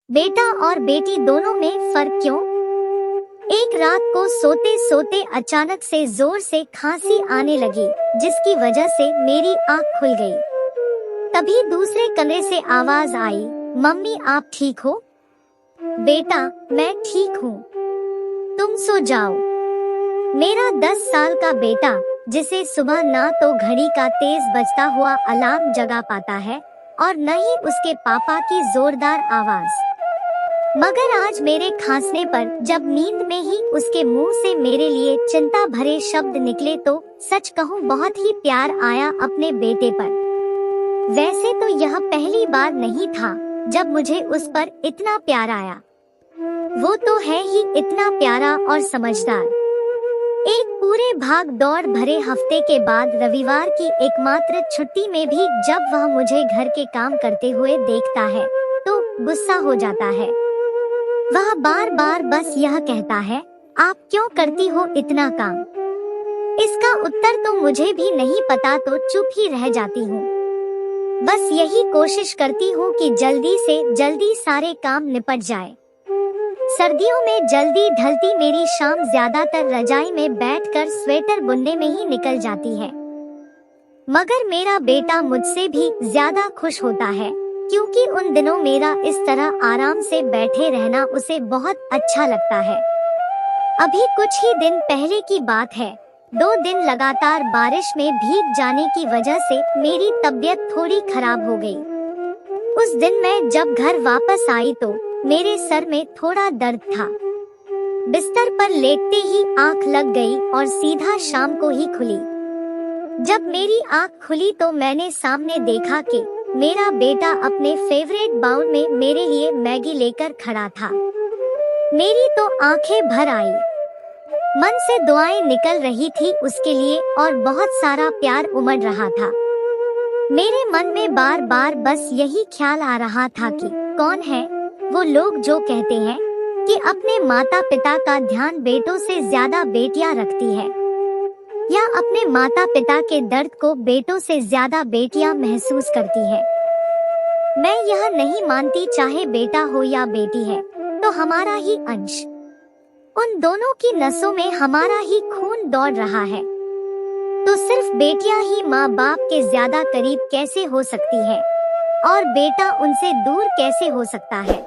बेटा और बेटी दोनों में फर्क क्यों? एक रात को सोते सोते अचानक से जोर से खांसी आने लगी, जिसकी वजह से मेरी आंख खुल गई। तभी दूसरे कमरे से आवाज आई, मम्मी आप ठीक हो? बेटा, मैं ठीक हूँ, तुम सो जाओ। मेरा 10 साल का बेटा, जिसे सुबह ना तो घड़ी का तेज बजता हुआ अलार्म जगा पाता है और न ही उसके पापा की जोरदार आवाज, मगर आज मेरे खांसने पर जब नींद में ही उसके मुंह से मेरे लिए चिंता भरे शब्द निकले तो सच कहूँ बहुत ही प्यार आया अपने बेटे पर। वैसे तो यह पहली बार नहीं था जब मुझे उस पर इतना प्यार आया। वो तो है ही इतना प्यारा और समझदार। एक पूरे भाग दौड़ भरे हफ्ते के बाद रविवार की एकमात्र छुट्टी में भी जब वह मुझे घर के काम करते हुए देखता है तो गुस्सा हो जाता है। वह बार बार बस यह कहता है, आप क्यों करती हो इतना काम? इसका उत्तर तो मुझे भी नहीं पता तो चुप ही रह जाती हूँ। बस यही कोशिश करती हूँ कि जल्दी से जल्दी सारे काम निपट जाए। सर्दियों में जल्दी ढलती मेरी शाम ज्यादातर रजाई में बैठकर स्वेटर बुनने में ही निकल जाती है। मगर मेरा बेटा मुझसे भी ज्यादा खुश होता है, क्योंकि उन दिनों मेरा इस तरह आराम से बैठे रहना उसे बहुत अच्छा लगता है। अभी कुछ ही दिन पहले की बात है, 2 दिन लगातार बारिश में भीग जाने की वजह से मेरी तबीयत थोड़ी खराब हो गई। उस दिन मैं जब घर वापस आई तो मेरे सर में थोड़ा दर्द था। बिस्तर पर लेटते ही आंख लग गई और सीधा शाम को ही खुली। जब मेरी आंख खुली तो मैंने सामने देखा कि मेरा बेटा अपने फेवरेट बाउल में मेरे लिए मैगी लेकर खड़ा था। मेरी तो आंखें भर आई। मन से दुआएं निकल रही थी उसके लिए और बहुत सारा प्यार उमड़ रहा था। मेरे मन में बार बार बस यही ख्याल आ रहा था कि कौन है वो लोग जो कहते हैं कि अपने माता पिता का ध्यान बेटों से ज्यादा बेटियां रखती है, या अपने माता पिता के दर्द को बेटों से ज्यादा बेटियां महसूस करती है। मैं यह नहीं मानती चाहे बेटा हो या बेटी है तो हमारा ही अंश, उन दोनों की नसों में हमारा ही खून दौड़ रहा है। तो सिर्फ बेटियां ही माँ बाप के ज्यादा करीब कैसे हो सकती है और बेटा उनसे दूर कैसे हो सकता है?